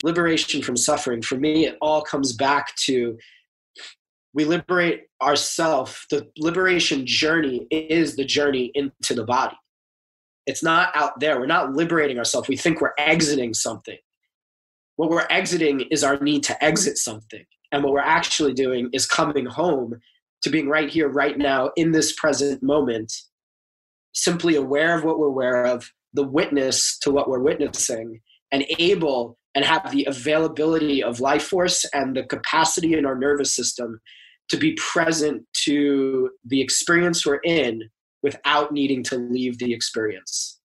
liberation from suffering, for me, it all comes back to we liberate ourselves. The liberation journey is the journey into the body. It's not out there. We're not liberating ourselves. We think we're exiting something. What we're exiting is our need to exit something. And what we're actually doing is coming home to being right here, right now, in this present moment, simply aware of what we're aware of, the witness to what we're witnessing, and able and have the availability of life force and the capacity in our nervous system to be present to the experience we're in without needing to leave the experience.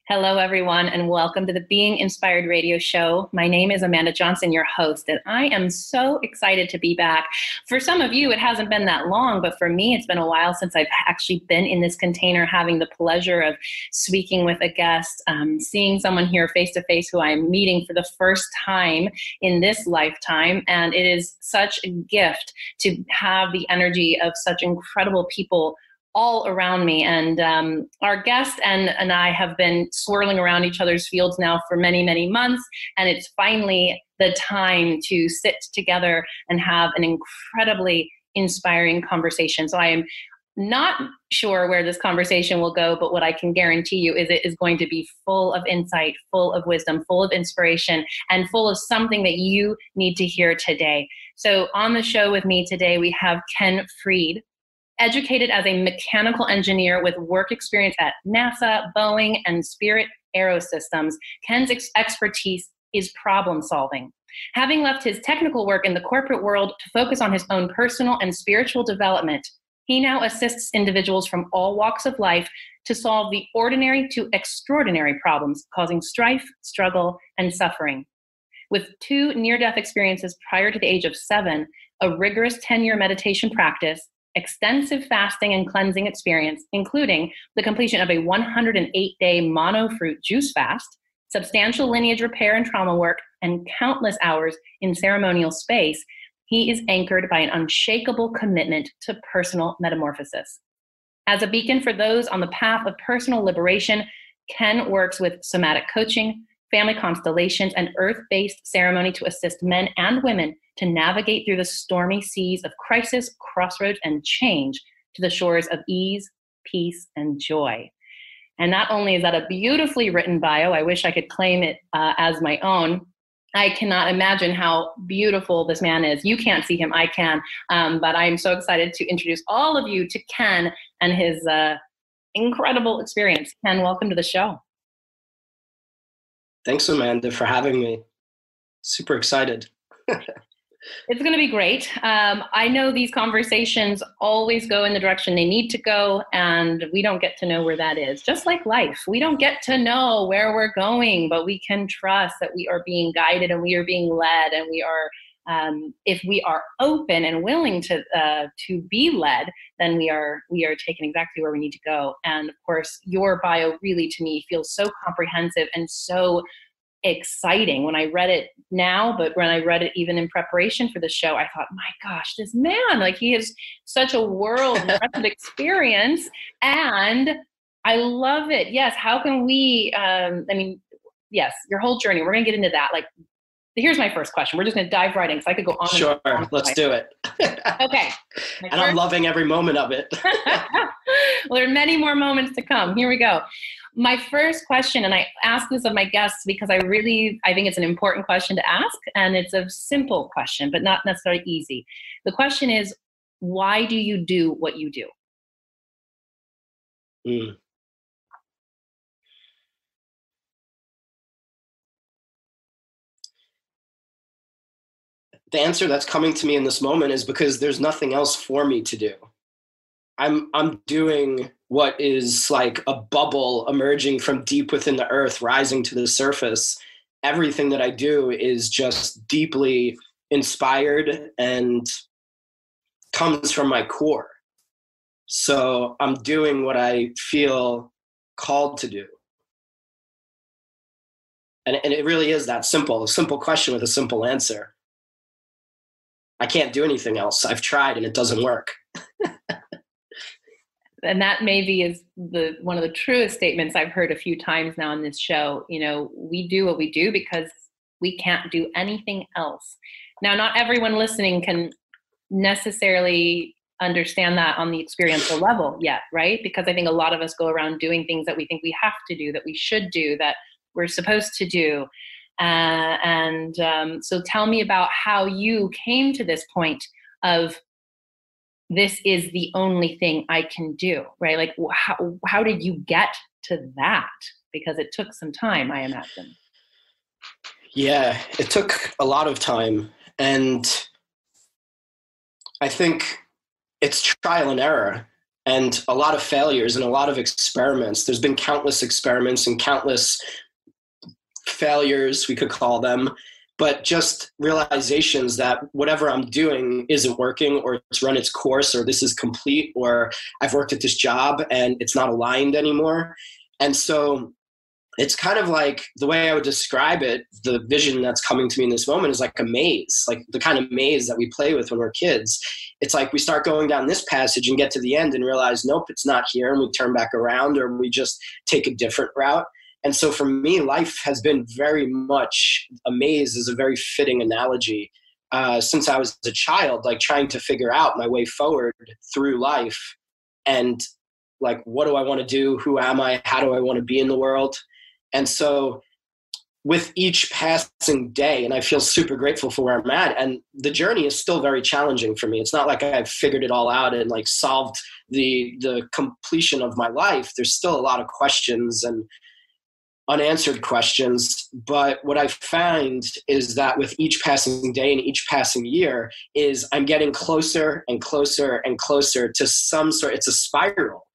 Hello, everyone, and welcome to the Being Inspired Radio Show. My name is Amanda Johnson, your host, and I am so excited to be back. For some of you, it hasn't been that long, but for me, it's been a while since I've actually been in this container, having the pleasure of speaking with a guest, seeing someone here face-to-face who I'm meeting for the first time in this lifetime, and it is such a gift to have the energy of such incredible people all around me. And our guest and I have been swirling around each other's fields now for many, many months. And it's finally the time to sit together and have an incredibly inspiring conversation. So I am not sure where this conversation will go, but what I can guarantee you is it is going to be full of insight, full of wisdom, full of inspiration, and full of something that you need to hear today. So on the show with me today, we have Ken Freed. Educated as a mechanical engineer with work experience at NASA, Boeing, and Spirit AeroSystems, Ken's expertise is problem solving. Having left his technical work in the corporate world to focus on his own personal and spiritual development, he now assists individuals from all walks of life to solve the ordinary to extraordinary problems causing strife, struggle, and suffering. With 2 near-death experiences prior to the age of 7, a rigorous 10-year meditation practice, extensive fasting and cleansing experience, including the completion of a 108-day mono-fruit juice fast, substantial lineage repair and trauma work, and countless hours in ceremonial space, he is anchored by an unshakable commitment to personal metamorphosis. As a beacon for those on the path of personal liberation, Ken works with somatic coaching, family constellations, and earth-based ceremony to assist men and women to navigate through the stormy seas of crisis, crossroads, and change to the shores of ease, peace, and joy. And not only is that a beautifully written bio, I wish I could claim it as my own. I cannot imagine how beautiful this man is. You can't see him, I can. But I'm so excited to introduce all of you to Ken and his incredible experience. Ken, welcome to the show. Thanks, Amanda, for having me. Super excited. It's going to be great. I know these conversations always go in the direction they need to go, and we don't get to know where that is. Just like life, we don't get to know where we're going, but we can trust that we are being guided and we are being led, and we are, if we are open and willing to be led, then we are taken exactly where we need to go. And of course, your bio really, to me, feels so comprehensive and so exciting when I read it now, but when I read it even in preparation for the show, I thought, my gosh, this man, like, he has such a world of experience, and I love it. Yes. How can we, yes, your whole journey, we're going to get into that. Like, here's my first question. We're just going to dive right in, because I could go on. Sure. And on. Let's do it. Okay. And I'm loving every moment of it. Well, there are many more moments to come. Here we go. My first question, and I ask this of my guests because I think it's an important question to ask, and it's a simple question, but not necessarily easy. The question is, why do you do what you do? The answer that's coming to me in this moment is because there's nothing else for me to do. I'm doing what is like a bubble emerging from deep within the earth, rising to the surface. Everything that I do is just deeply inspired and comes from my core. So I'm doing what I feel called to do. And it really is that simple, a simple question with a simple answer. I can't do anything else. I've tried and it doesn't work. And that maybe is one of the truest statements I've heard a few times now on this show. You know, we do what we do because We can't do anything else. Now, not everyone listening can necessarily understand that on the experiential level yet, right? Because I think a lot of us go around doing things that we think we have to do, that we should do, that we're supposed to do. So tell me about how you came to this point of, this is the only thing I can do, right? Like, how did you get to that? Because it took some time, I imagine. Yeah, it took a lot of time. And I think it's trial and error and a lot of failures and a lot of experiments. There's been countless experiments and countless failures, we could call them, but just realizations that whatever I'm doing isn't working, or it's run its course, or this is complete, or I've worked at this job and it's not aligned anymore. And so it's kind of like, the way I would describe it, the vision that's coming to me in this moment is like a maze, like the kind of maze that we play with when we're kids. It's like we start going down this passage and get to the end and realize, nope, it's not here. And we turn back around, or we just take a different route. And so for me, life has been very much a maze, is a very fitting analogy. Since I was a child, like trying to figure out my way forward through life, and like, what do I want to do? Who am I? How do I want to be in the world? And so with each passing day, and I feel super grateful for where I'm at, and the journey is still very challenging for me. It's not like I've figured it all out and like solved the completion of my life. There's still a lot of questions and unanswered questions. But what I find is that with each passing day and each passing year is I'm getting closer and closer and closer to some sort, it's a spiral.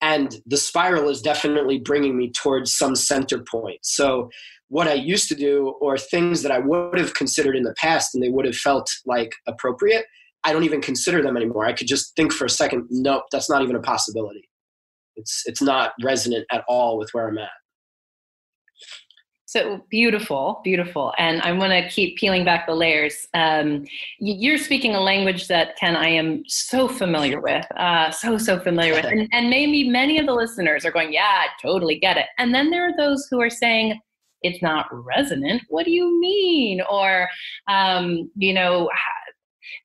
And the spiral is definitely bringing me towards some center point. So what I used to do, or things that I would have considered in the past and they would have felt like appropriate, I don't even consider them anymore. I could just think for a second, nope, that's not even a possibility. It's not resonant at all with where I'm at. So beautiful, beautiful. And I want to keep peeling back the layers. You're speaking a language that, Ken, I am so familiar with, so familiar with. And maybe many of the listeners are going, yeah, I totally get it. And then there are those who are saying, it's not resonant. What do you mean? Or,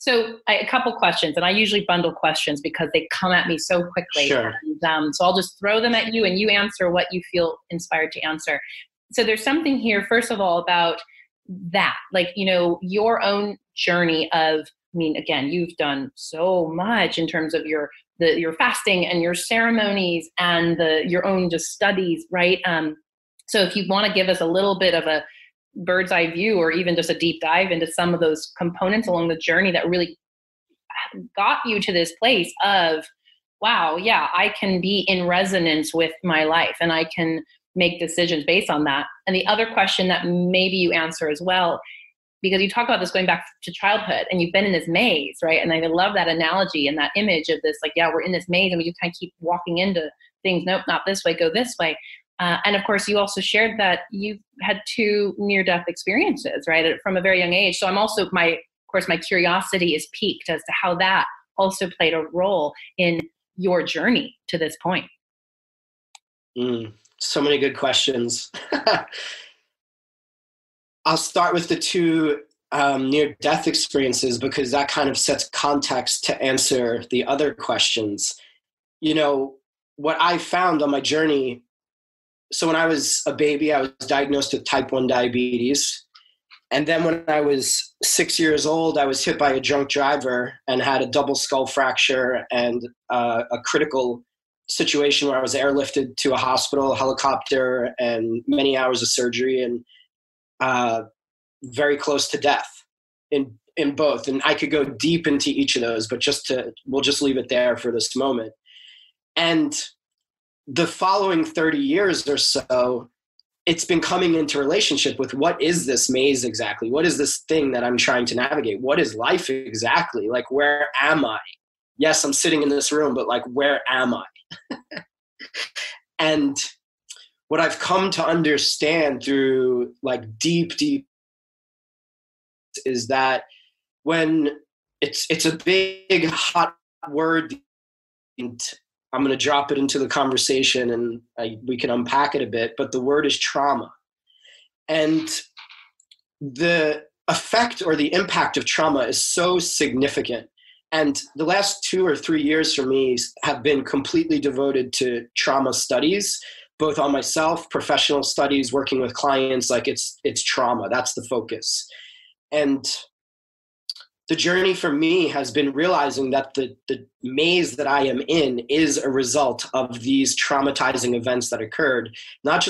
so a couple questions, and I usually bundle questions because they come at me so quickly. Sure. And, so I'll just throw them at you and you answer what you feel inspired to answer. So there's something here, first of all, about that, like, your own journey of, I mean, again, you've done so much in terms of your fasting and your ceremonies and your own just studies, right? So if you want to give us a little bit of a bird's eye view, or even just a deep dive into some of those components along the journey that really got you to this place of, wow, yeah, I can be in resonance with my life and I can make decisions based on that. And the other question that maybe you answer as well, because you talk about this going back to childhood and you've been in this maze, right? And I love that analogy and that image of this, like, yeah, we're in this maze and we just kind of keep walking into things. Nope, not this way, go this way. And of course, you also shared that you've had 2 near-death experiences, right, from a very young age. So I'm also, my curiosity is piqued as to how that also played a role in your journey to this point. So many good questions. I'll start with the 2 near-death experiences because that kind of sets context to answer the other questions. What I found on my journey, so when I was a baby, I was diagnosed with type 1 diabetes. And then when I was 6 years old, I was hit by a drunk driver and had a double skull fracture and a critical situation where I was airlifted to a hospital, helicopter, and many hours of surgery, and very close to death in both. And I could go deep into each of those, but we'll just leave it there for this moment. And the following 30 years or so, it's been coming into relationship with, what is this maze exactly? What is this thing that I'm trying to navigate? What is life exactly? Like, where am I? Yes, I'm sitting in this room, but like, where am I? And what I've come to understand through like deep is that when it's a big hot word, and I'm going to drop it into the conversation and we can unpack it a bit, but the word is trauma. And the effect or the impact of trauma is so significant. And the last 2 or 3 years for me have been completely devoted to trauma studies, both on myself, professional studies, working with clients. Like it's trauma. That's the focus. And the journey for me has been realizing that the maze that I am in is a result of these traumatizing events that occurred, not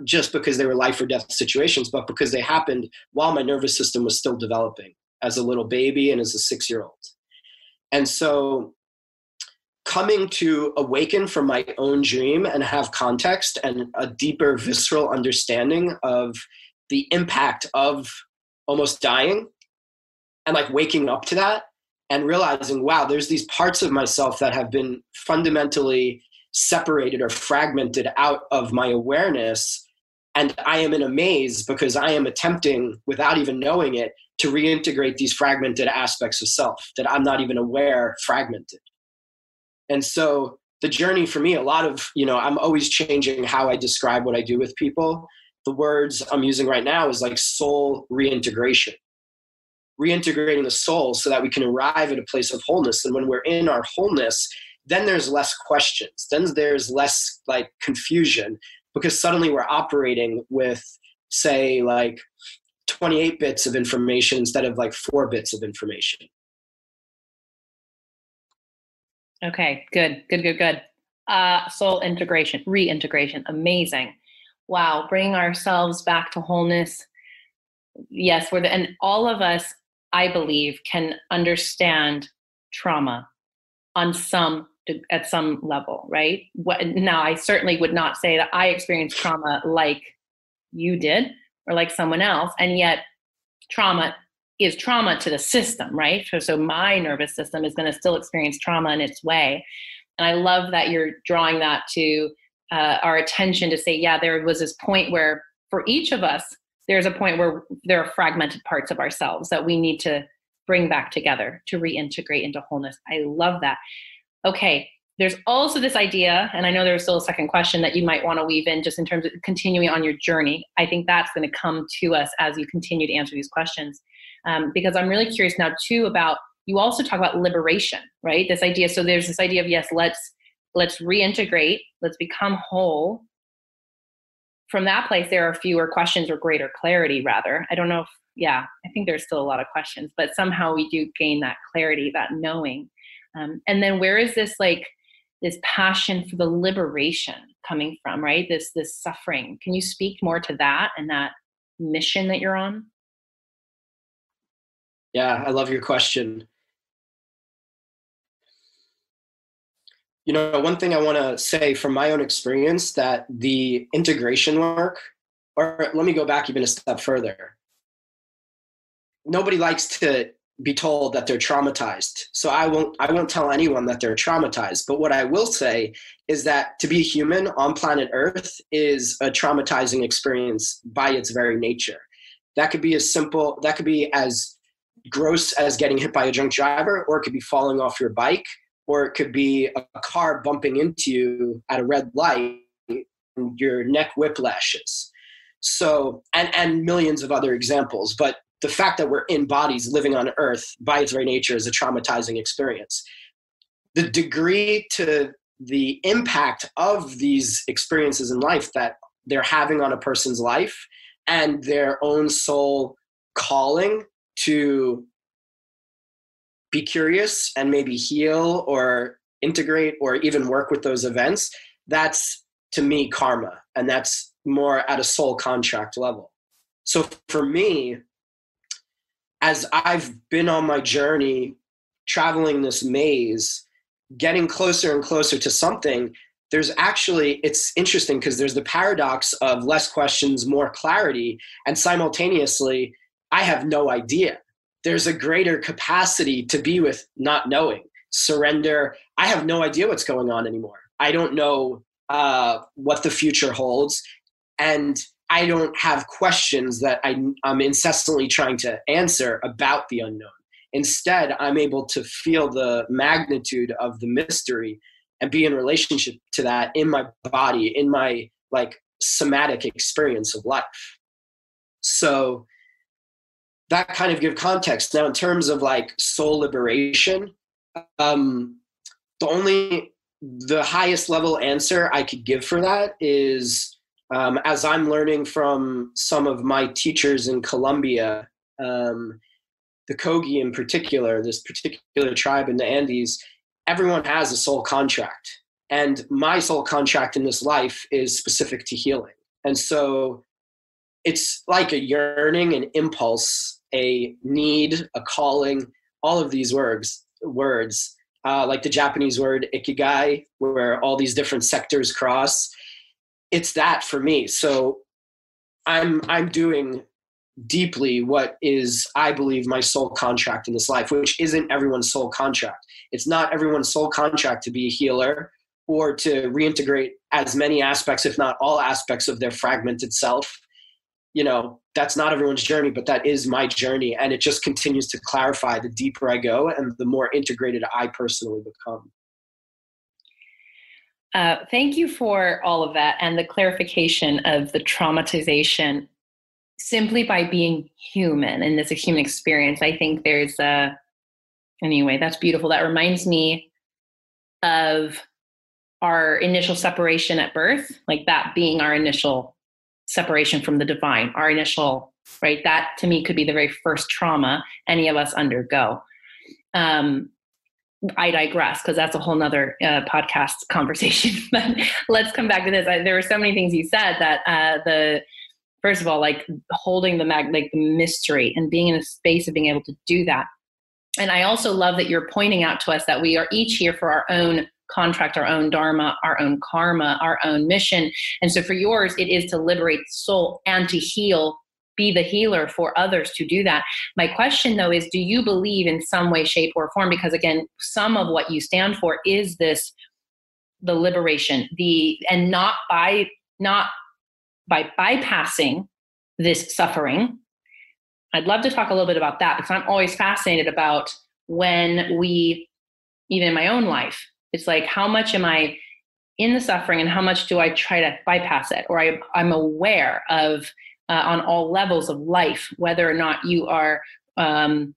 just because they were life or death situations, but because they happened while my nervous system was still developing as a little baby and as a 6-year-old. And so coming to awaken from my own dream and have context and a deeper visceral understanding of the impact of almost dying, and like waking up to that and realizing, wow, there's these parts of myself that have been fundamentally separated or fragmented out of my awareness. And I am in a maze because I am attempting, without even knowing it, to reintegrate these fragmented aspects of self that I'm not even aware fragmented. And so the journey for me, a lot of, I'm always changing how I describe what I do with people. The words I'm using right now is like soul reintegration. Reintegrating the soul so that we can arrive at a place of wholeness. And when we're in our wholeness, then there's less questions. Then there's less like confusion, because suddenly we're operating with, say, like 28 bits of information instead of like 4 bits of information. Okay, good. Soul integration, reintegration, amazing. Wow, bringing ourselves back to wholeness. Yes, and all of us, I believe, can understand trauma at some level, right? Now, I certainly would not say that I experienced trauma like you did or like someone else, and yet trauma is trauma to the system, right? So my nervous system is going to still experience trauma in its way. And I love that you're drawing that to our attention to say, yeah, there was this point where for each of us, there's a point where there are fragmented parts of ourselves that we need to bring back together to reintegrate into wholeness. I love that. Okay, there's also this idea, and I know there's still a second question that you might want to weave in just in terms of continuing on your journey. I think that's going to come to us as you continue to answer these questions. Because I'm really curious now too about, you also talk about liberation, right? This idea, so there's this idea of, yes, let's reintegrate, let's become whole. From that place, there are fewer questions or greater clarity, rather. I don't know if, I think there's still a lot of questions, but somehow we do gain that clarity, that knowing. And then where is this passion for the liberation coming from, right? This suffering. Can you speak more to that and that mission that you're on? Yeah, I love your question. One thing I want to say from my own experience, that the integration work, or let me go back even a step further. Nobody likes to be told that they're traumatized. So I won't tell anyone that they're traumatized. But what I will say is that to be human on planet Earth is a traumatizing experience by its very nature. That could be as gross as getting hit by a drunk driver, or it could be falling off your bike, or it could be a car bumping into you at a red light and your neck whiplashes. So, and millions of other examples. But the fact that we're in bodies living on Earth by its very nature is a traumatizing experience. The degree to the impact of these experiences in life that they're having on a person's life and their own soul calling to be curious and maybe heal or integrate or even work with those events, that's to me karma. And that's more at a soul contract level. So for me, as I've been on my journey, traveling this maze, getting closer and closer to something, it's interesting because there's the paradox of less questions, more clarity, and simultaneously, I have no idea. There's a greater capacity to be with not knowing, surrender. I have no idea what's going on anymore. I don't know what the future holds. And I don't have questions that I'm incessantly trying to answer about the unknown. Instead, I'm able to feel the magnitude of the mystery and be in relationship to that in my body, in my somatic experience of life. So that kind of give context. Now, in terms of like soul liberation, the highest level answer I could give for that is, as I'm learning from some of my teachers in Colombia, the Kogi in particular, this particular tribe in the Andes, everyone has a soul contract. And my soul contract in this life is specific to healing. And so it's like a yearning, an impulse, a need, a calling, all of these words, like the Japanese word ikigai, where all these different sectors cross. It's that for me. So I'm doing deeply what is, I believe, my soul contract in this life, which isn't everyone's soul contract. It's not everyone's soul contract to be a healer or to reintegrate as many aspects, if not all aspects of their fragmented self. You know, that's not everyone's journey, but that is my journey. And it just continues to clarify the deeper I go and the more integrated I personally become. Thank you for all of that and the clarification of the traumatization simply by being human and this human experience. I think there's anyway, that's beautiful. That reminds me of our initial separation at birth, like that being our initial separation from the divine, our initial, right? That to me could be the very first trauma any of us undergo. I digress because that's a whole nother podcast conversation, but let's come back to this. There were so many things you said that first of all, like holding the mystery and being in a space of being able to do that. And I also love that you're pointing out to us that we are each here for our own contract, our own dharma, our own karma, our own mission. And so for yours, it is to liberate the soul and to heal, be the healer for others to do that. My question though is, do you believe in some way, shape or form? Because again, some of what you stand for is the liberation, and not by bypassing this suffering. I'd love to talk a little bit about that because I'm always fascinated about when we, even in my own life, it's like, how much am I in the suffering and how much do I try to bypass it? Or I'm aware of, on all levels of life, whether or not you are, a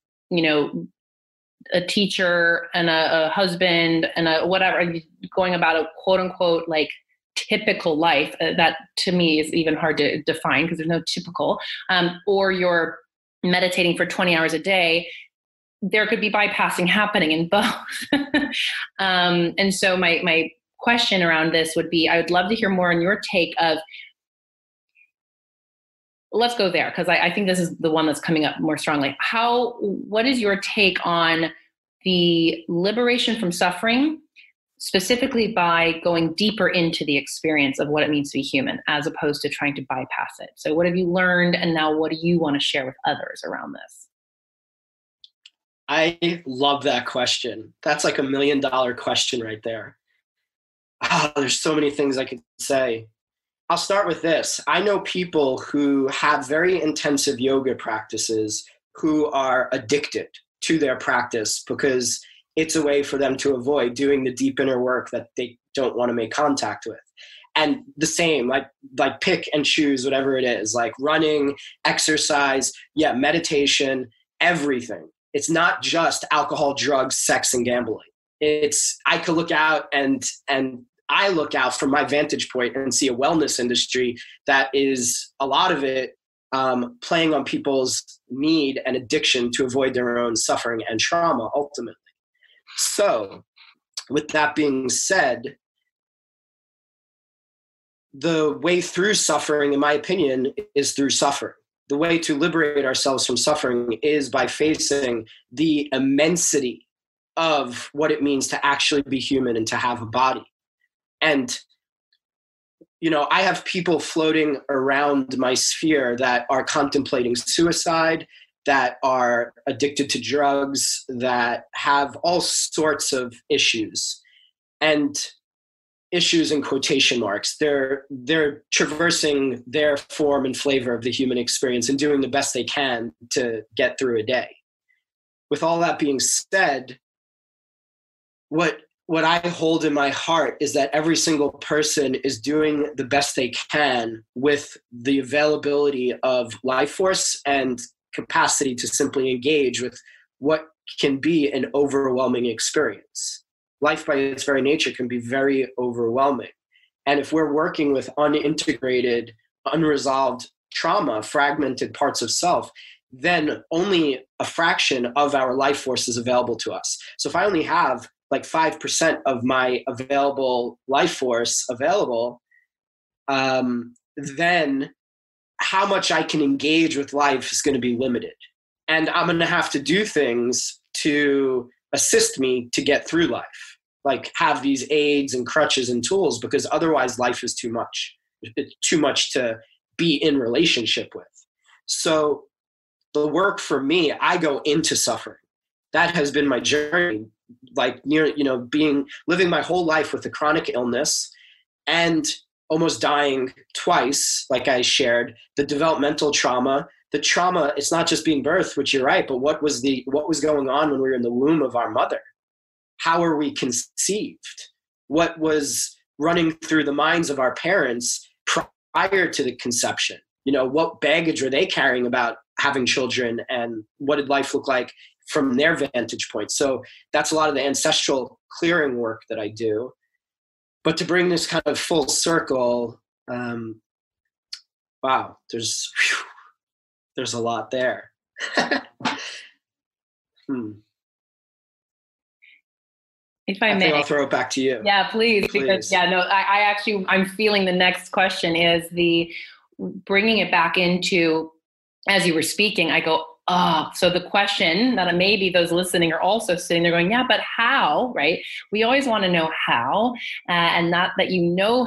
teacher and a husband and a whatever, going about a quote unquote, like typical life, that to me is even hard to define because there's no typical, or you're meditating for 20 hours a day, there could be bypassing happening in both. And so my question around this would be, I would love to hear more on your take of, let's go there, because I think this is the one that's coming up more strongly. What is your take on the liberation from suffering, specifically by going deeper into the experience of what it means to be human, as opposed to trying to bypass it? So what have you learned, and now what do you want to share with others around this? I love that question. That's like $1 million question right there. There's so many things I could say. I'll start with this. I know people who have very intensive yoga practices who are addicted to their practice because it's a way for them to avoid doing the deep inner work that they don't want to make contact with. And the same, like pick and choose whatever it is, like running, exercise, meditation, everything. It's not just alcohol, drugs, sex, and gambling. I could look out and I look out from my vantage point and see a wellness industry that is a lot of it playing on people's need and addiction to avoid their own suffering and trauma ultimately. So with that being said, the way through suffering, in my opinion, is through suffering. The way to liberate ourselves from suffering is by facing the immensity of what it means to actually be human and to have a body. And, I have people floating around my sphere that are contemplating suicide, that are addicted to drugs, that have all sorts of issues. And issues in quotation marks. They're traversing their form and flavor of the human experience and doing the best they can to get through a day. With all that being said, what what I hold in my heart is that every single person is doing the best they can with the availability of life force and capacity to simply engage with what can be an overwhelming experience. Life by its very nature can be very overwhelming. And if we're working with unintegrated, unresolved trauma, fragmented parts of self, then only a fraction of our life force is available to us. So if I only have like 5% of my available life force available, then how much I can engage with life is going to be limited. And I'm going to have to do things to assist me to get through life, like have these aids and crutches and tools, because otherwise life is too much. It's too much to be in relationship with. So the work for me, I go into suffering. That has been my journey, like living my whole life with a chronic illness and almost dying twice, like I shared, the developmental trauma. The trauma, it's not just being birthed, which you're right, but what was going on when we were in the womb of our mother? How were we conceived? What was running through the minds of our parents prior to the conception? What baggage were they carrying about having children, and what did life look like from their vantage point? So that's a lot of the ancestral clearing work that I do. But to bring this kind of full circle, wow, there's a lot there. If I may, think I'll throw it back to you. Yeah, please. Because I'm feeling the next question is the bringing it back into, as you were speaking, I go, so the question that maybe those listening are also sitting there going, yeah, but how, right? We always want to know how, and not that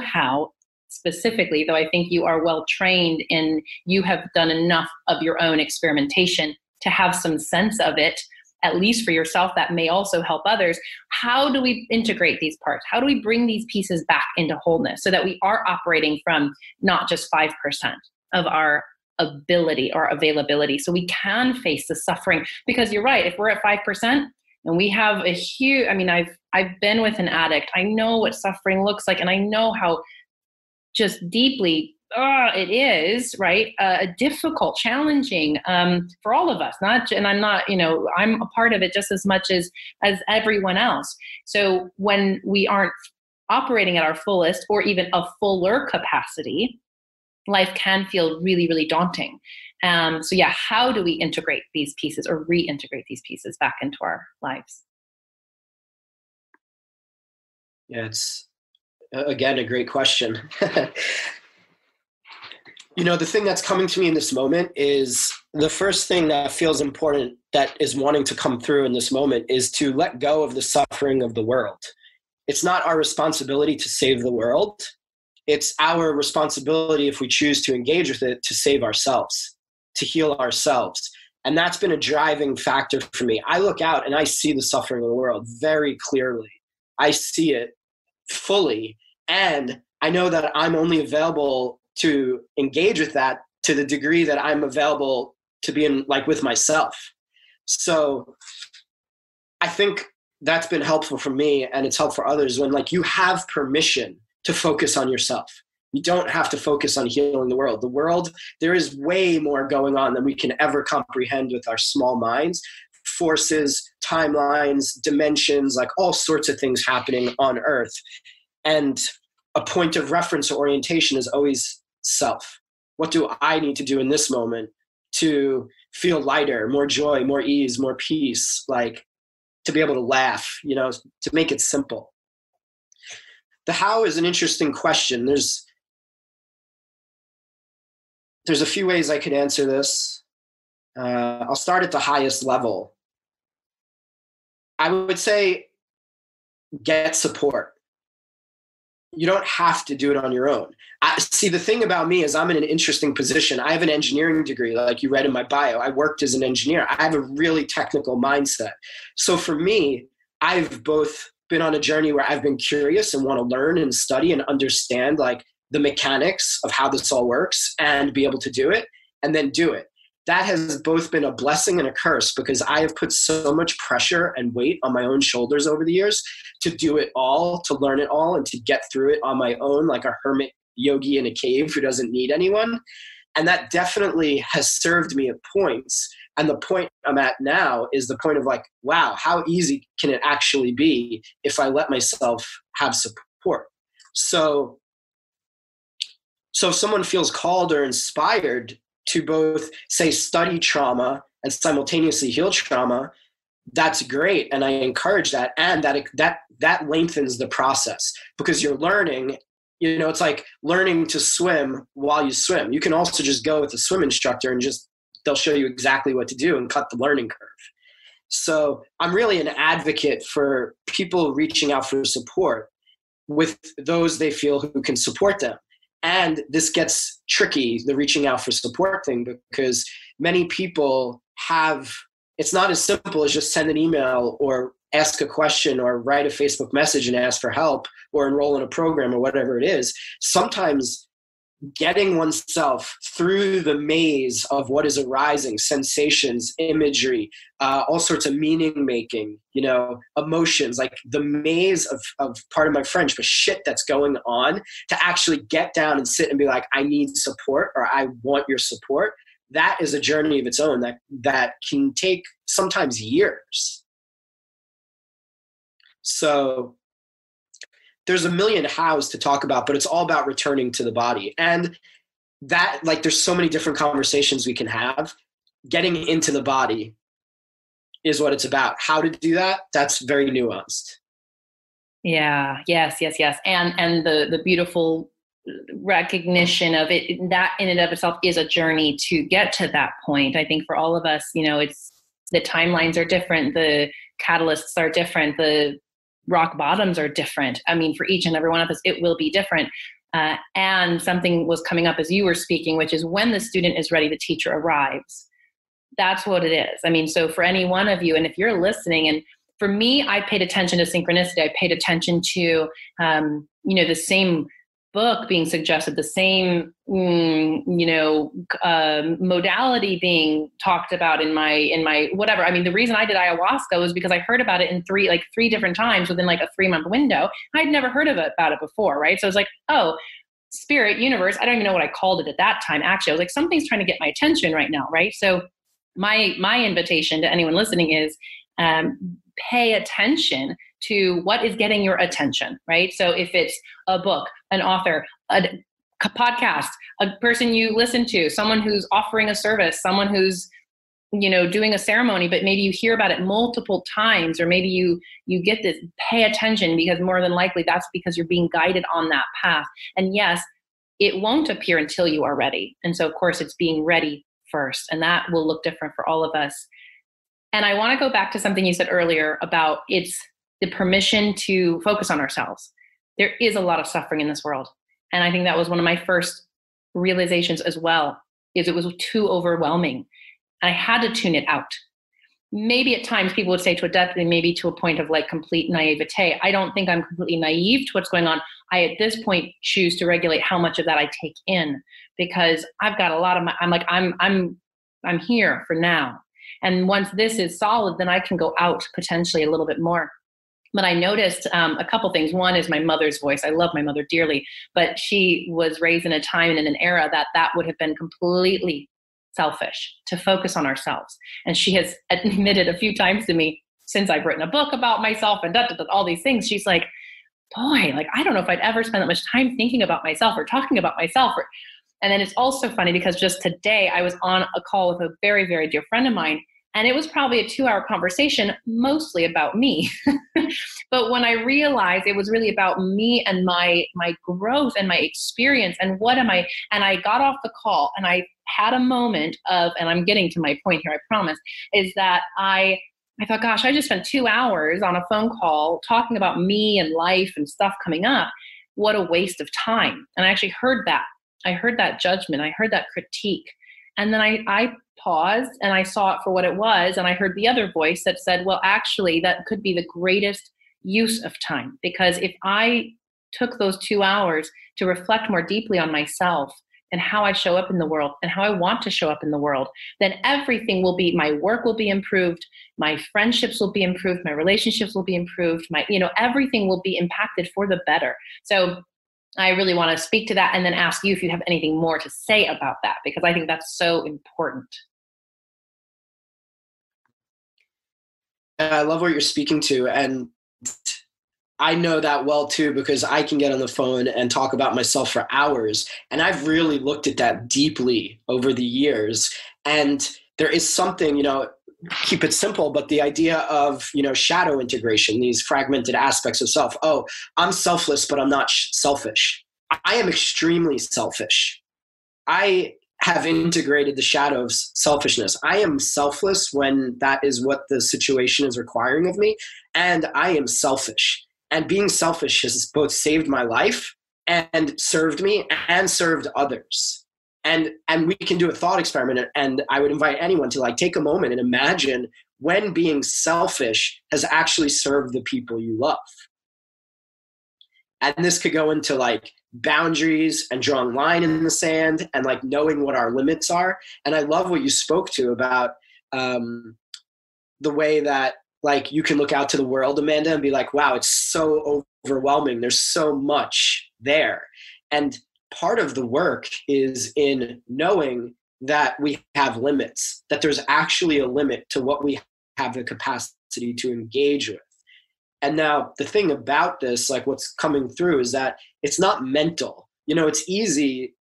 how specifically, though I think you are well trained and you have done enough of your own experimentation to have some sense of it, at least for yourself, that may also help others. How do we integrate these parts? How do we bring these pieces back into wholeness so that we are operating from not just 5% of our ability or availability, so we can face the suffering? Because you're right, if we're at 5% and we have a huge, I've been with an addict, I know what suffering looks like, and I know how just deeply it is, right? Difficult, challenging for all of us. I'm a part of it just as much as everyone else. So when we aren't operating at our fullest or even a fuller capacity, life can feel really, really daunting. How do we integrate these pieces or reintegrate these pieces back into our lives? Yeah, it's, again, a great question. The thing that's coming to me in this moment is the first thing that feels important, that is wanting to come through in this moment, is to let go of the suffering of the world. It's not our responsibility to save the world. It's our responsibility, if we choose to engage with it, to save ourselves, to heal ourselves. And that's been a driving factor for me. I look out and I see the suffering of the world very clearly. I see it fully. And I know that I'm only available to engage with that to the degree that I'm available to be in, like, with myself. So I think that's been helpful for me, and it's helpful for others when, like, you have permission to focus on yourself. You don't have to focus on healing the world. The world, there is way more going on than we can ever comprehend with our small minds. Forces, timelines, dimensions, like all sorts of things happening on Earth. And a point of reference or orientation is always self. What do I need to do in this moment to feel lighter, more joy, more ease, more peace, like to be able to laugh, to make it simple. The how is an interesting question. There's a few ways I could answer this. I'll start at the highest level. I would say get support. You don't have to do it on your own. See, the thing about me is I'm in an interesting position. I have an engineering degree, like you read in my bio. I worked as an engineer. I have a really technical mindset. So for me, I've both been on a journey where I've been curious and want to learn and study and understand, like, the mechanics of how this all works and be able to do it, and then do it. that has both been a blessing and a curse, because I have put so much pressure and weight on my own shoulders over the years to do it all, to learn it all, and to get through it on my own, like a hermit yogi in a cave who doesn't need anyone. And that definitely has served me at points. And the point I'm at now is the point of like, wow, how easy can it actually be if I let myself have support? So if someone feels called or inspired to both, say, study trauma and simultaneously heal trauma, that's great. And I encourage that. And that lengthens the process, because you're learning, it's like learning to swim while you swim. You can also just go with a swim instructor and they'll show you exactly what to do and cut the learning curve. So I'm really an advocate for people reaching out for support with those they feel who can support them. And this gets tricky, the reaching out for support thing, because many people it's not as simple as just send an email or ask a question or write a Facebook message and ask for help or enroll in a program or whatever it is. Sometimes getting oneself through the maze of what is arising, sensations, imagery, all sorts of meaning making, emotions, like the maze of, pardon my French, but shit that's going on, to actually get down and sit and be like, I need support, or I want your support. That is a journey of its own that can take sometimes years. So there's a million hows to talk about, but it's all about returning to the body. And that, like, there's so many different conversations we can have. Getting into the body is what it's about. How to do that, that's very nuanced. Yeah. Yes. And the beautiful recognition of it, that in and of itself is a journey to get to that point. I think for all of us, it's the timelines are different. The catalysts are different. The rock bottoms are different. I mean, for each and every one of us, it will be different. And something was coming up as you were speaking, which is when the student is ready, the teacher arrives. That's what it is. I mean, so for any one of you, and if you're listening, and for me, I paid attention to synchronicity. I paid attention to, the same book being suggested, the same, modality being talked about in my whatever. I mean, the reason I did ayahuasca was because I heard about it in three different times within like a 3-month window. I'd never heard about it before. Right. So I was like, oh, spirit, universe. I don't even know what I called it at that time. Actually, I was like, something's trying to get my attention right now. Right. So my invitation to anyone listening is, pay attention to what is getting your attention, right? So if it's a book, an author, a podcast, a person you listen to, someone who's offering a service, someone who's, doing a ceremony, but maybe you hear about it multiple times, or maybe you get this, pay attention, because more than likely that's because you're being guided on that path. And yes, it won't appear until you are ready. And so of course it's being ready first, and that will look different for all of us. And I want to go back to something you said earlier about it's the permission to focus on ourselves. There is a lot of suffering in this world. And I think that was one of my first realizations as well, is it was too overwhelming. And I had to tune it out. Maybe at times people would say to a depth, and maybe to a point of like complete naivete. I don't think I'm completely naive to what's going on. I, at this point, choose to regulate how much of that I take in, because I've got a lot of I'm here for now. And once this is solid, then I can go out potentially a little bit more. But I noticed a couple things. One is my mother's voice. I love my mother dearly, but she was raised in a time and in an era that would have been completely selfish, to focus on ourselves. And she has admitted a few times to me, since I've written a book about myself and all these things, she's like, boy, like, I don't know if I'd ever spend that much time thinking about myself or talking about myself. And then it's also funny because just today I was on a call with a very, very dear friend of mine, and it was probably a 2-hour conversation, mostly about me. But when I realized it was really about me and my growth and my experience and what am I, and I got off the call and I had a moment of, and I'm getting to my point here, I promise, is that I thought, gosh, I just spent 2 hours on a phone call talking about me and life and stuff coming up. What a waste of time. And I actually heard that. I heard that judgment. I heard that critique. And then I paused and I saw it for what it was. And I heard the other voice that said, well, actually, that could be the greatest use of time. Because if I took those 2 hours to reflect more deeply on myself, and how I show up in the world and how I want to show up in the world, then everything will be, my work will be improved, my friendships will be improved, my relationships will be improved, everything will be impacted for the better. So I really want to speak to that and then ask you if you have anything more to say about that, because I think that's so important. I love what you're speaking to. And I know that well too, because I can get on the phone and talk about myself for hours. And I've really looked at that deeply over the years. And there is something, keep it simple, but the idea of, shadow integration, these fragmented aspects of self. Oh, I'm selfless, but I'm not selfish. I am extremely selfish. I have integrated the shadow of selfishness. I am selfless when that is what the situation is requiring of me. And I am selfish. And being selfish has both saved my life and served me and served others. And we can do a thought experiment. And I would invite anyone to take a moment and imagine when being selfish has actually served the people you love. And this could go into boundaries and drawing line in the sand and knowing what our limits are. And I love what you spoke to about the way that you can look out to the world, Amanda, and be like, wow, it's so overwhelming. There's so much there. And part of the work is in knowing that we have limits, that there's actually a limit to what we have the capacity to engage with. And now the thing about this, what's coming through, is that it's not mental. It's easy.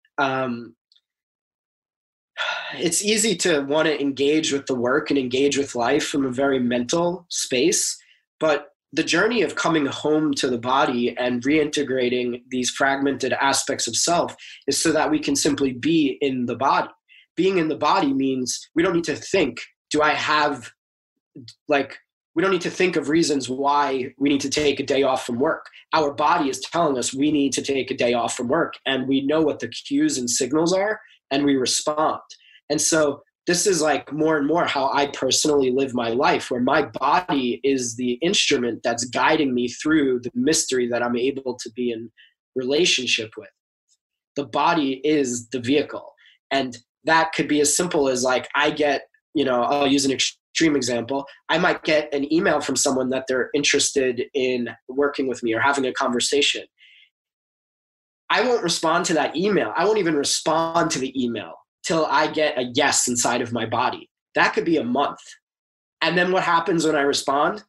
It's easy to want to engage with the work and engage with life from a very mental space. But the journey of coming home to the body and reintegrating these fragmented aspects of self is so that we can simply be in the body. Being in the body means we don't need to think, we don't need to think of reasons why we need to take a day off from work. Our body is telling us we need to take a day off from work, and we know what the cues and signals are, and we respond. And so this is more and more how I personally live my life, where my body is the instrument that's guiding me through the mystery that I'm able to be in relationship with. The body is the vehicle. And that could be as simple as I get, I'll use an extreme example. I might get an email from someone that they're interested in working with me or having a conversation. I won't respond to that email. I won't even respond to the email till I get a yes inside of my body. That could be a month. And then what happens when I respond?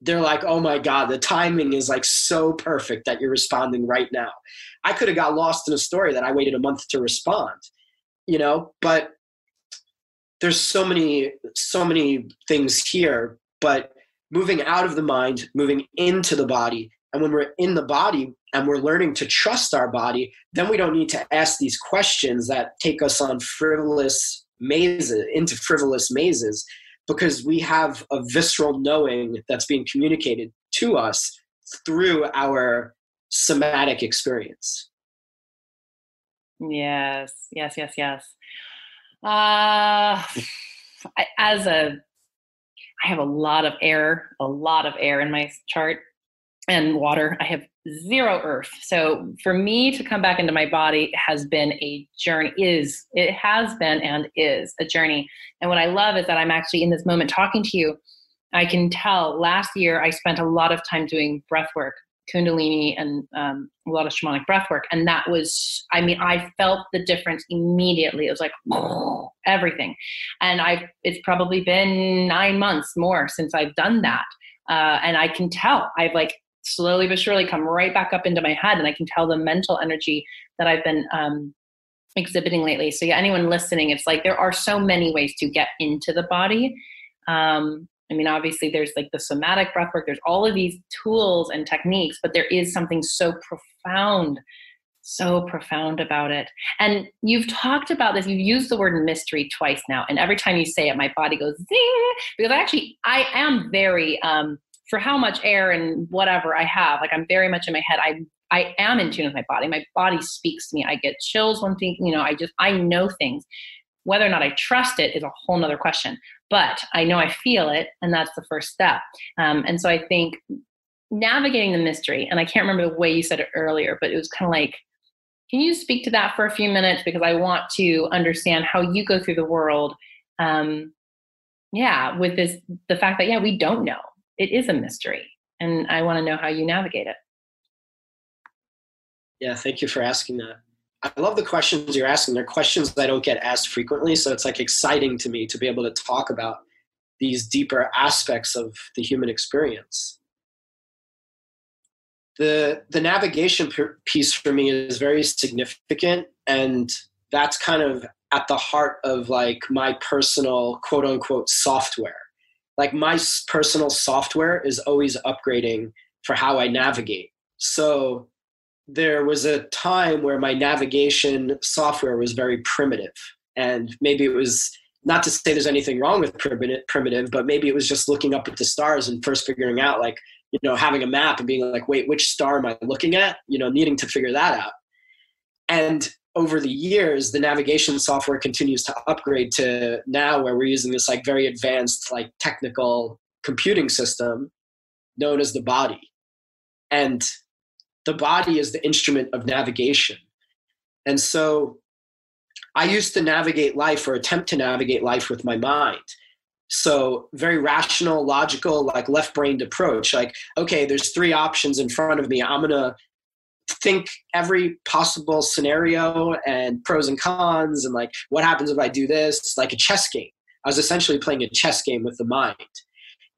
They're like, oh my God, the timing is so perfect that you're responding right now. I could have got lost in a story that I waited a month to respond, but there's so many things here. But moving out of the mind, moving into the body. And when we're in the body and we're learning to trust our body, then we don't need to ask these questions that take us on frivolous mazes, because we have a visceral knowing that's being communicated to us through our somatic experience. Yes. I have a lot of air in my chart and water. I have 0 earth. So for me to come back into my body has been a journey, it has been and is a journey. And what I love is that I'm actually in this moment talking to you. I can tell last year I spent a lot of time doing breath work, Kundalini, and a lot of shamanic breath work. And that was, I felt the difference immediately. It was everything. And it's probably been 9 months more since I've done that. And I can tell I've slowly but surely come right back up into my head, and I can tell the mental energy that I've been exhibiting lately. So yeah, anyone listening, it's there are so many ways to get into the body. Obviously there's the somatic breath work, there's all of these tools and techniques, but there is something so profound about it. And you've talked about this, you've used the word mystery twice now, and every time you say it, my body goes zing, because I am very, for how much air and whatever I have, I'm very much in my head. I am in tune with my body. My body speaks to me. I get chills when thinking, I know things. Whether or not I trust it is a whole nother question, but I know I feel it, and that's the first step. And so I think navigating the mystery, and I can't remember the way you said it earlier, but it was kind of Can you speak to that for a few minutes? Because I want to understand how you go through the world. With the fact that, we don't know. It is a mystery. And I want to know how you navigate it. Yeah, thank you for asking that. I love the questions you're asking. They're questions that I don't get asked frequently. So it's like exciting to me to be able to talk about these deeper aspects of the human experience. The navigation piece for me is very significant, and that's kind of at the heart of like my personal quote unquote software. Like my personal software is always upgrading for how I navigate. So there was a time where my navigation software was very primitive, and maybe it was not to say there's anything wrong with primitive, but maybe it was just looking up at the stars and first figuring out, like, having a map and being like, wait, which star am I looking at? Needing to figure that out. And over the years, the navigation software continues to upgrade to now where we're using this like very advanced, like technical computing system known as the body. And the body is the instrument of navigation. And so I used to navigate life or attempt to navigate life with my mind. So very rational, logical, like left-brained approach. Like, okay, there's 3 options in front of me. I'm going to think every possible scenario and pros and cons and like what happens if I do this, like a chess game. I was essentially playing a chess game with the mind.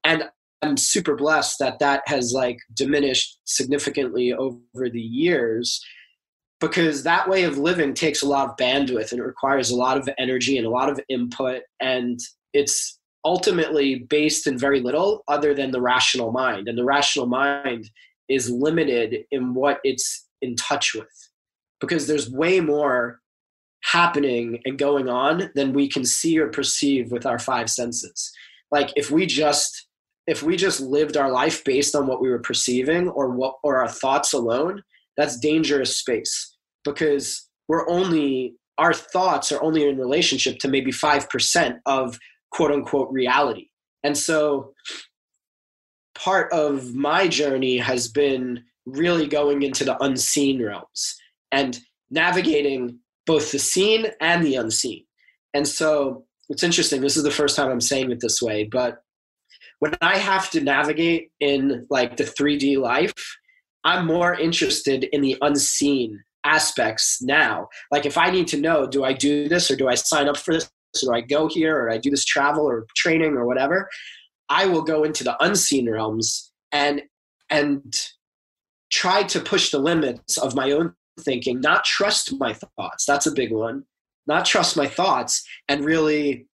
And I'm super blessed that has like diminished significantly over the years, because that way of living takes a lot of bandwidth and it requires a lot of energy and a lot of input. And it's ultimately based in very little other than the rational mind. And the rational mind is limited in what it's in touch with, because there's way more happening and going on than we can see or perceive with our 5 senses. Like if we just lived our life based on what we were perceiving or our thoughts alone, that's dangerous space, because our thoughts are only in relationship to maybe 5% of quote unquote reality. And so part of my journey has been really going into the unseen realms and navigating both the seen and the unseen. And so it's interesting. This is the first time I'm saying it this way, but when I have to navigate in like the 3D life, I'm more interested in the unseen aspects now. Like if I need to know, do I do this or do I sign up for this? Or do I go here or I do this travel or training or whatever? I will go into the unseen realms and try to push the limits of my own thinking, not trust my thoughts. That's a big one. Not trust my thoughts and really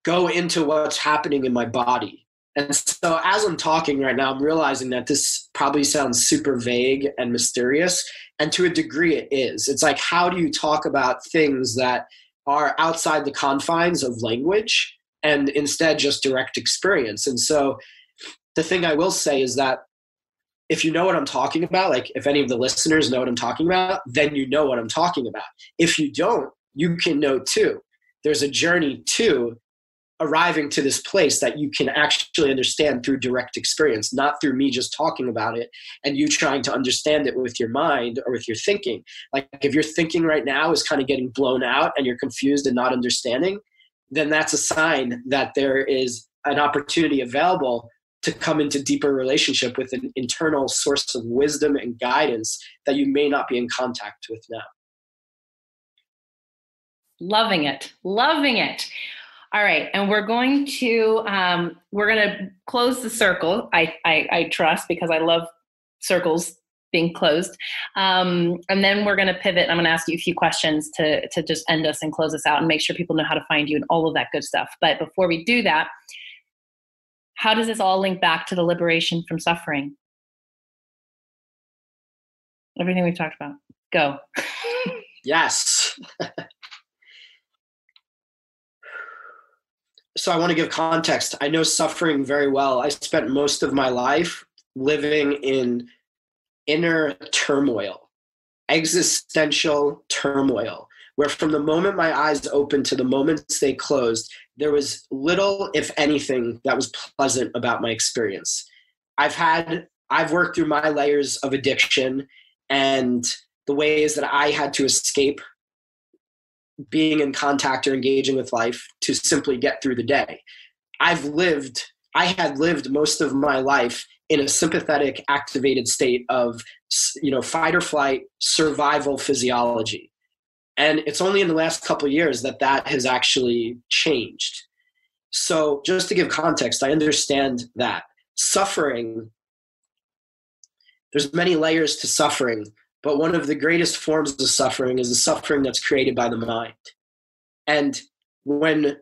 go into what's happening in my body. And so as I'm talking right now, I'm realizing that this probably sounds super vague and mysterious. And to a degree it is. It's like, how do you talk about things that are outside the confines of language and instead just direct experience? And so the thing I will say is that if you know what I'm talking about, like if any of the listeners know what I'm talking about, then you know what I'm talking about. If you don't, you can know too. There's a journey to arriving to this place that you can actually understand through direct experience, not through me just talking about it and you trying to understand it with your mind or with your thinking. Like if your thinking right now is kind of getting blown out and you're confused and not understanding, then that's a sign that there is an opportunity available to come into deeper relationship with an internal source of wisdom and guidance that you may not be in contact with now. Loving it. Loving it. All right. And we're going to close the circle. I trust, because I love circles being closed. And then we're going to pivot. I'm going to ask you a few questions to just end us and close us out and make sure people know how to find you and all of that good stuff. But before we do that, how does this all link back to the liberation from suffering? Everything we've talked about. Go. Yes. So I want to give context. I know suffering very well. I spent most of my life living in inner turmoil, existential turmoil, where from the moment my eyes opened to the moments they closed, there was little, if anything, that was pleasant about my experience. I've worked through my layers of addiction, and the ways that I had to escape being in contact or engaging with life to simply get through the day. I had lived most of my life in a sympathetic, activated state of, fight or flight, survival physiology. And it's only in the last couple of years that has actually changed. So just to give context, I understand that suffering, there's many layers to suffering, but one of the greatest forms of suffering is the suffering that's created by the mind. And when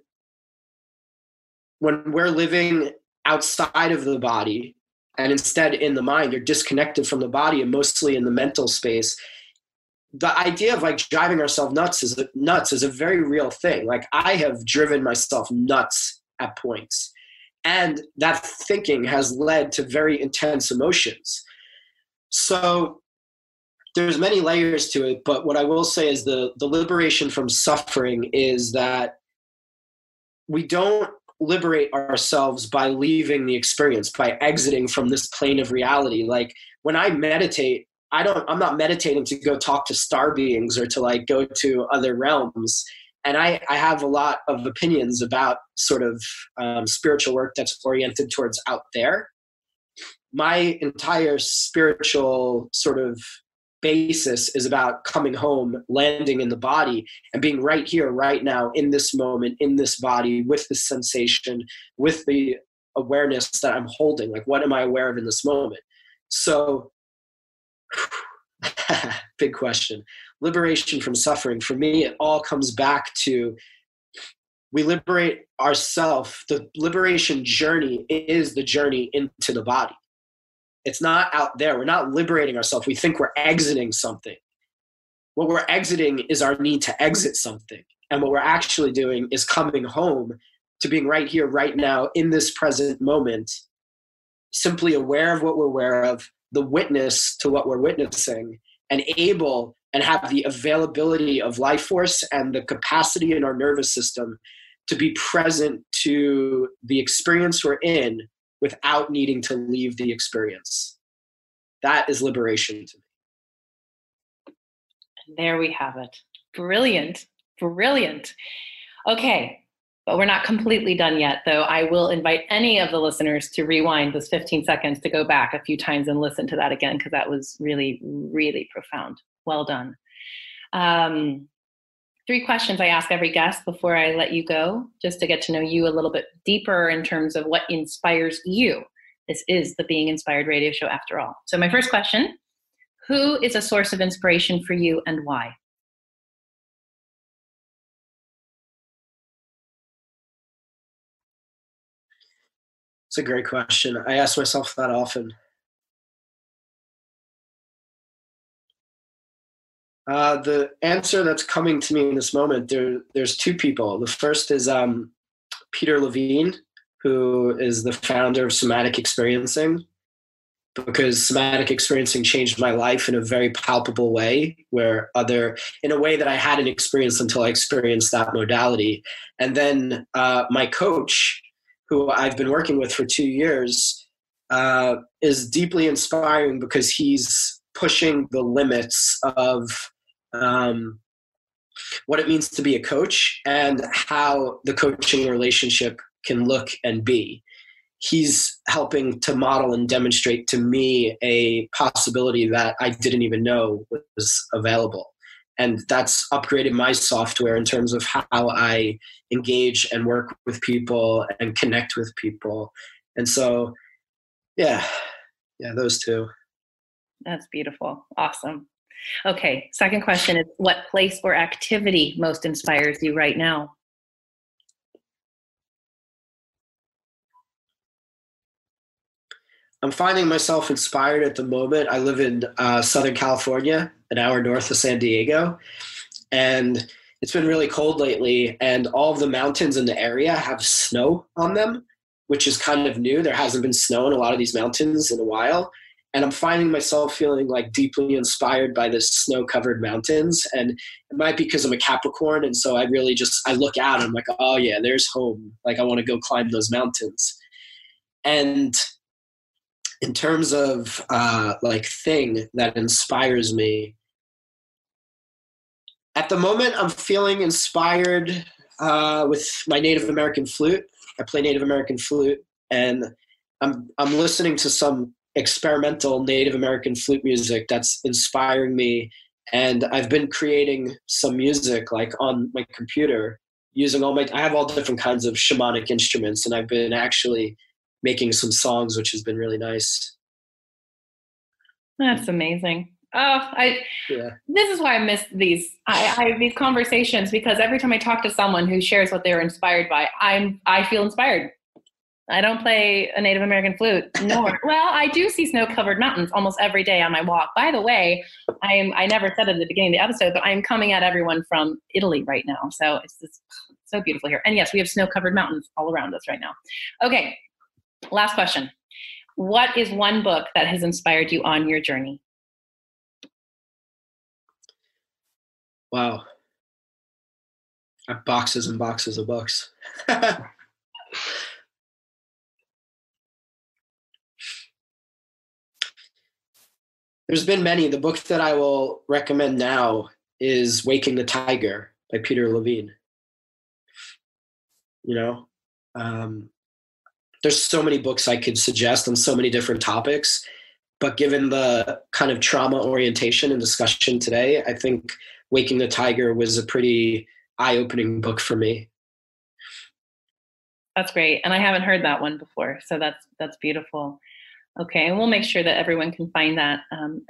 we're living outside of the body and instead in the mind, you're disconnected from the body and mostly in the mental space. The idea of like driving ourselves nuts is a very real thing. Like I have driven myself nuts at points, and that thinking has led to very intense emotions. So there's many layers to it, but what I will say is the liberation from suffering is that we don't liberate ourselves by leaving the experience, by exiting from this plane of reality. Like when I meditate, I'm not meditating to go talk to star beings or to like go to other realms. And I have a lot of opinions about sort of spiritual work that's oriented towards out there. My entire spiritual sort of basis is about coming home, landing in the body, and being right here, right now, in this moment, in this body, with the sensation, with the awareness that I'm holding. Like, what am I aware of in this moment? So, big question. Liberation from suffering. For me, it all comes back to we liberate ourselves. The liberation journey is the journey into the body. It's not out there. We're not liberating ourselves. We think we're exiting something. What we're exiting is our need to exit something. And what we're actually doing is coming home to being right here, right now, in this present moment, simply aware of what we're aware of, the witness to what we're witnessing, and able and have the availability of life force and the capacity in our nervous system to be present to the experience we're in without needing to leave the experience. That is liberation to me. There we have it. Brilliant. Brilliant. Okay, but we're not completely done yet, though. I will invite any of the listeners to rewind those 15 seconds to go back a few times and listen to that again, because that was really, really profound. Well done. 3 questions I ask every guest before I let you go, just to get to know you a little bit deeper in terms of what inspires you. This is the Being Inspired radio show after all. So my first question, who is a source of inspiration for you and why? It's a great question. I ask myself that often. The answer that's coming to me in this moment, there's 2 people. The first is Peter Levine, who is the founder of somatic experiencing, because somatic experiencing changed my life in a very palpable way, in a way that I hadn't experienced until I experienced that modality. And then my coach, who I've been working with for 2 years, is deeply inspiring because he's pushing the limits of what it means to be a coach and how the coaching relationship can look and be. He's helping to model and demonstrate to me a possibility that I didn't even know was available. And that's upgraded my software in terms of how I engage and work with people and connect with people. And so, yeah, those 2. That's beautiful. Awesome. Okay, second question is, what place or activity most inspires you right now? I'm finding myself inspired at the moment. I live in Southern California, an hour north of San Diego, and it's been really cold lately, and all of the mountains in the area have snow on them, which is kind of new. There hasn't been snow in a lot of these mountains in a while. And I'm finding myself feeling like deeply inspired by the snow-covered mountains. And it might be because I'm a Capricorn. And so I really I look out and I'm like, oh yeah, there's home. Like I want to go climb those mountains. And in terms of like thing that inspires me, At the moment, I'm feeling inspired with my Native American flute. I play Native American flute, and I'm listening to some experimental Native American flute music that's inspiring me. And I've been creating some music like on my computer using I have all different kinds of shamanic instruments, and I've been actually making some songs, which has been really nice. That's amazing. This is why I miss these conversations, because every time I talk to someone who shares what they're inspired by, I feel inspired. I don't play a Native American flute, nor well, I do see snow-covered mountains almost every day on my walk. By the way, I never said it at the beginning of the episode, but I'm coming at everyone from Italy right now, so it's just so beautiful here. And yes, we have snow-covered mountains all around us right now. Okay, last question. What is one book that has inspired you on your journey? Wow. I have boxes and boxes of books. There's been many. The book that I will recommend now is Waking the Tiger by Peter Levine. You know, there's so many books I could suggest on so many different topics, but given the kind of trauma orientation and discussion today, I think Waking the Tiger was a pretty eye-opening book for me. That's great. And I haven't heard that one before, so that's beautiful. Okay, and we'll make sure that everyone can find that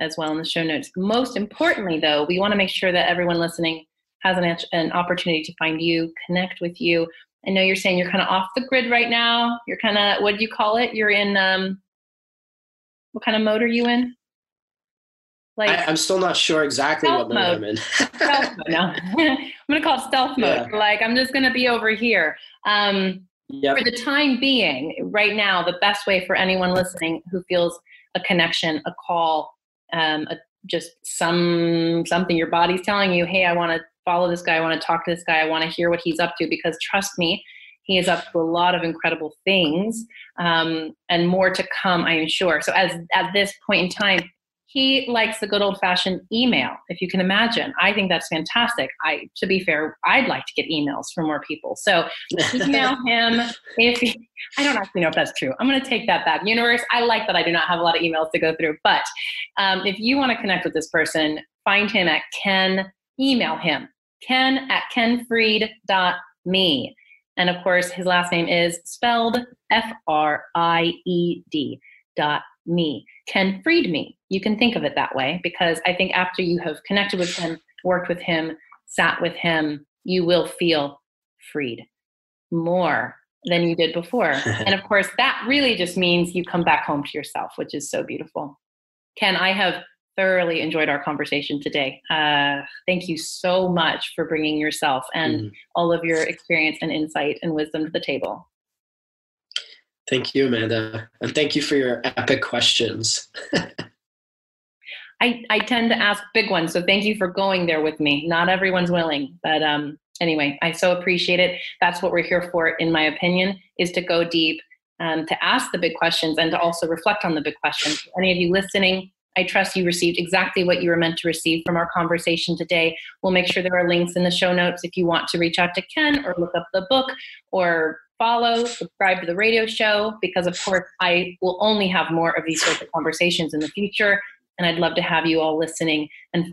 as well in the show notes. Most importantly, though, we want to make sure that everyone listening has an opportunity to find you, connect with you. I know you're saying you're kind of off the grid right now. You're kind of, what do you call it? You're in, what kind of mode are you in? Like I'm still not sure exactly what mode I'm in. Stealth mode. No. I'm going to call it stealth mode. Yeah. Like, I'm just going to be over here. Yep. For the time being, right now, the best way for anyone listening who feels a connection, a call, just something your body's telling you, hey, I want to follow this guy, I want to talk to this guy, I want to hear what he's up to, because trust me, he is up to a lot of incredible things, and more to come, I am sure. So at this point in time, he likes the good old-fashioned email, if you can imagine. I think that's fantastic. To be fair, I'd like to get emails from more people. So email him. I don't actually know if that's true. I'm going to take that back. Universe, I like that I do not have a lot of emails to go through. But if you want to connect with this person, find him at Ken. Email him, ken@kenfried.me. And of course, his last name is spelled FRIED.me. Ken freed me. You can think of it that way, because I think after you have connected with him, worked with him, sat with him, you will feel freed more than you did before. And of course, that really just means you come back home to yourself, which is so beautiful. Ken, I have thoroughly enjoyed our conversation today. Thank you so much for bringing yourself and all of your experience and insight and wisdom to the table. Thank you, Amanda. And thank you for your epic questions. I tend to ask big ones, so thank you for going there with me. Not everyone's willing, but anyway, I so appreciate it. That's what we're here for, in my opinion, is to go deep, to ask the big questions and to also reflect on the big questions. For any of you listening, I trust you received exactly what you were meant to receive from our conversation today. We'll make sure there are links in the show notes if you want to reach out to Ken or look up the book or follow, subscribe to the radio show, because of course I will only have more of these sorts of conversations in the future. And I'd love to have you all listening and